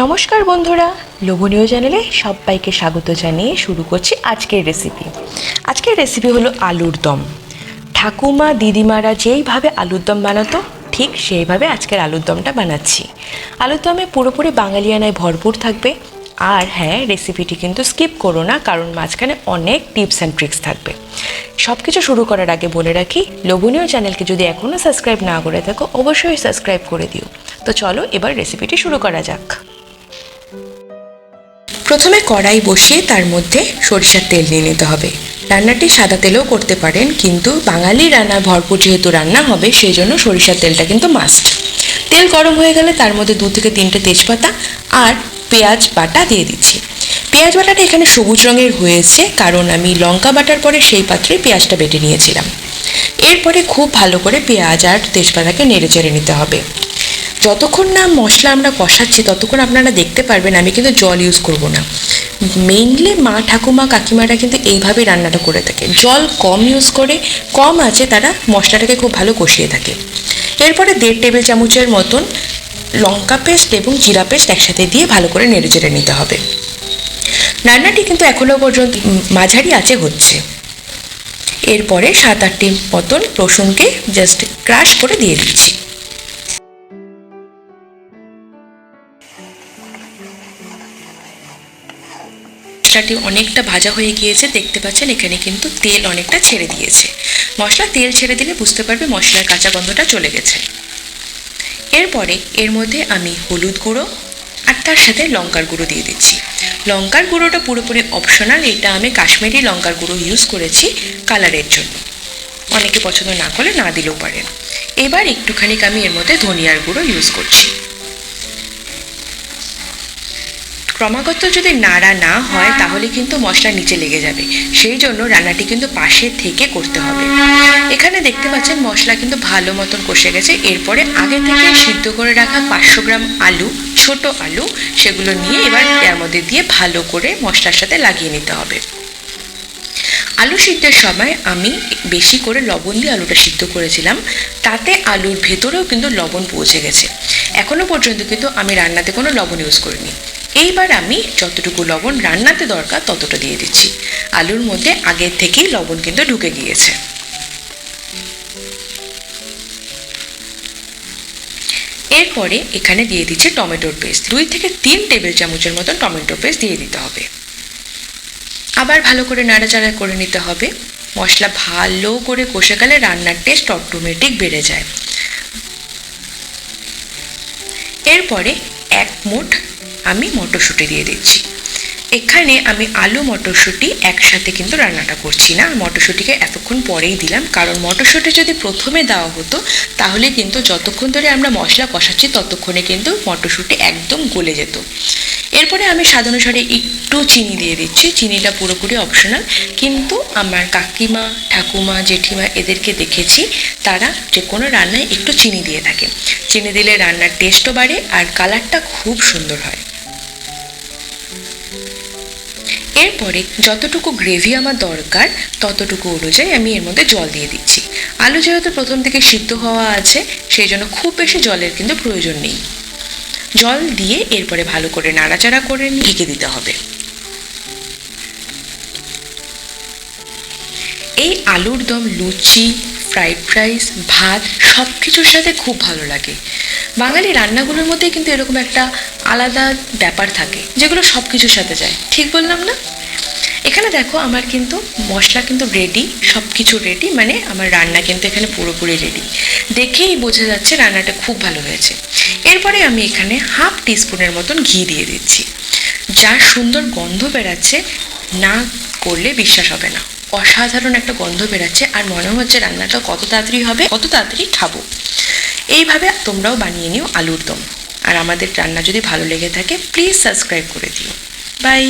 নমস্কার বন্ধুরা, লোভনীয় চ্যানেলে সবাইকে স্বাগত জানিয়ে শুরু করছি আজকের রেসিপি। আজকের রেসিপি হলো আলুর দম। ঠাকুমা দিদিমারা যেইভাবে আলুর দম বানাতো ঠিক সেইভাবে আজকের আলুর দমটা বানাচ্ছি। আলুর দমে পুরোপুরি বাঙালিয়ানায় ভরপুর থাকবে। আর হ্যাঁ, রেসিপিটি কিন্তু স্কিপ করো না, কারণ মাঝখানে অনেক টিপস অ্যান্ড ট্রিক্স থাকবে। সব কিছু শুরু করার আগে বলে রাখি, লোভনীয় চ্যানেলকে যদি এখনও সাবস্ক্রাইব না করে থাকো অবশ্যই সাবস্ক্রাইব করে দিও। তো চলো এবার রেসিপিটি শুরু করা যাক। প্রথমে কড়াই বসিয়ে তার মধ্যে সরিষার তেল নিয়ে নিতে হবে। রান্নাটি সাদা তেলেও করতে পারেন, কিন্তু বাঙালি রান্না ভরপুর যেহেতু রান্না হবে সেই জন্য সরিষার তেলটা কিন্তু মাস্ট। তেল গরম হয়ে গেলে তার মধ্যে 2 থেকে 3টে তেজপাতা আর পেঁয়াজ বাটা দিয়ে দিচ্ছি। পেঁয়াজ বাটাটা এখানে সবুজ রঙের হয়েছে কারণ আমি লঙ্কা বাটার পরে সেই পাত্রে পেঁয়াজটা বেটে নিয়েছিলাম। এরপরে খুব ভালো করে পেঁয়াজ আর তেজপাতাকে নেড়ে চেড়ে নিতে হবে। যতক্ষণ না মশলা আমরা কষাচ্ছি ততক্ষণ আপনারা দেখতে পারবেন আমি কিন্তু জল ইউজ করব না। মেইনলি মা ঠাকুমা কাকিমারা কিন্তু এইভাবে রান্নাটা করে থাকে, জল কম ইউজ করে কম আছে তারা মশলাটাকে খুব ভালো কষিয়ে থাকে। এরপরে 1.5 টেবিল চামচের মতন লঙ্কা পেস্ট এবং জিরা পেস্ট একসাথে দিয়ে ভালো করে নেড়ে চেড়ে নিতে হবে। রান্নাটি কিন্তু এখনও পর্যন্ত মাঝারি আঁচে হচ্ছে। এরপরে 7-8টি মতন রসুনকে জাস্ট ক্রাশ করে দিয়ে দিচ্ছি। মশলাটি অনেকটা ভাজা হয়ে গিয়েছে, দেখতে পাচ্ছেন এখানে কিন্তু তেল অনেকটা ছেড়ে দিয়েছে। মশলা তেল ছেড়ে দিলে বুঝতে পারবে মশলার কাঁচা গন্ধটা চলে গেছে। এরপরে এর মধ্যে আমি হলুদ গুঁড়ো আর তার সাথে লঙ্কার গুঁড়ো দিয়ে দিচ্ছি। লঙ্কার গুঁড়োটা পুরোপুরি অপশনাল, এটা আমি কাশ্মীরি লঙ্কার গুঁড়ো ইউজ করেছি কালারের জন্য। অনেকে পছন্দ না করলে না দিলেও পারেন। এবার একটুখানি আমি এর মধ্যে ধনিয়ার গুঁড়ো ইউজ করছি। ক্রমাগত যদি নাড়া না হয় তাহলে কিন্তু মশলা নিচে লেগে যাবে, সেই জন্য রান্নাটি কিন্তু পাশে থেকে করতে হবে। এখানে দেখতে পাচ্ছেন মশলা কিন্তু ভালো মতন কষে গেছে। এরপরে আগে থেকে সিদ্ধ করে রাখা 500 গ্রাম আলু, ছোট আলু, সেগুলো নিয়ে এবার এর মধ্যে দিয়ে ভালো করে মশলার সাথে লাগিয়ে নিতে হবে। আলু সিদ্ধের সময় আমি বেশি করে লবণ দিয়ে আলুটা সিদ্ধ করেছিলাম, তাতে আলুর ভেতরেও কিন্তু লবণ পৌঁছে গেছে। এখনো পর্যন্ত কিন্তু আমি রান্নাতে কোনো লবণ ইউজ করিনি। এইবার আমি যতটুকু লবণ রান্নাতে দরকার ততটা দিয়ে দিচ্ছি। আলুর মধ্যে আগের থেকেই লবণ কিন্তু ঢুকে গিয়েছে। এরপরে এখানে দিয়ে দিচ্ছি টমেটোর পেস্ট। 2 থেকে 3 টেবিল চামচের মতন টমেটো পেস্ট দিয়ে দিতে হবে। আবার ভালো করে নাড়াচাড়া করে নিতে হবে। মশলা ভালো করে কষে গেলে রান্নার টেস্ট অটোমেটিক বেড়ে যায়। এরপরে 1 মুঠ আমি মটরশুঁটি দিয়ে দিচ্ছি। এখানে আমি আলু মটরশুঁটি একসাথে কিন্তু রান্নাটা করছি না, মটরশুঁটিকে এতক্ষণ পরেই দিলাম, কারণ মটরশুঁটি যদি প্রথমে দেওয়া হতো তাহলে কিন্তু যতক্ষণ ধরে আমরা মশলা কষাচ্ছি ততক্ষণে কিন্তু মটরশুঁটি একদম গলে যেত। এরপরে আমি স্বাদ অনুসারে একটু চিনি দিয়ে দিচ্ছি। চিনিটা পুরোপুরি অপশনাল, কিন্তু আমার কাকিমা ঠাকুমা জেঠিমা এদেরকে দেখেছি তারা যে কোনো রান্নায় একটু চিনি দিয়ে থাকে। চিনি দিলে রান্নার টেস্টও বাড়ে আর কালারটা খুব সুন্দর হয়। এরপরে যতটুকু গ্রেভি আমার দরকার ততটুকু অনুযায়ী আমি এর মধ্যে জল দিয়ে দিচ্ছি। আলু যেহেতু প্রথম থেকে সিদ্ধ হওয়া আছে সেই জন্য খুব বেশি জলের কিন্তু প্রয়োজন নেই। জল দিয়ে এরপরে ভালো করে নাড়াচাড়া করে ঢেকে দিতে হবে। এই আলুর দম লুচি, ফ্রাইড রাইস, ভাত সব কিছুর সাথে খুব ভালো লাগে। বাঙালি রান্নাগুলোর মধ্যে কিন্তু এরকম একটা আলাদা ব্যাপার থাকে যেগুলো সব কিছুর সাথে যায়। ঠিক বললাম না? এখানে দেখো আমার কিন্তু মশলা কিন্তু রেডি, সব কিছু রেডি, মানে আমার রান্না কিন্তু এখানে পুরোপুরি রেডি। দেখেই বোঝা যাচ্ছে রান্নাটা খুব ভালো হয়েছে। এরপরে আমি এখানে 1/2 টিস্পুনের মতন ঘি দিয়ে দিচ্ছি। যা সুন্দর গন্ধ বেরাচ্ছে, না করলে বিশ্বাস হবে না। অসাধারণ একটা গন্ধ বেরাচ্ছে আর মনে হচ্ছে রান্নাটা কত তাড়াতাড়ি হবে, কত তাড়াতাড়ি খাবো। এইভাবে তোমরাও বানিয়ে নিও আলুর দম। আর আমাদের রান্না যদি ভালো লেগে থাকে প্লিজ সাবস্ক্রাইব করে দিও। বাই।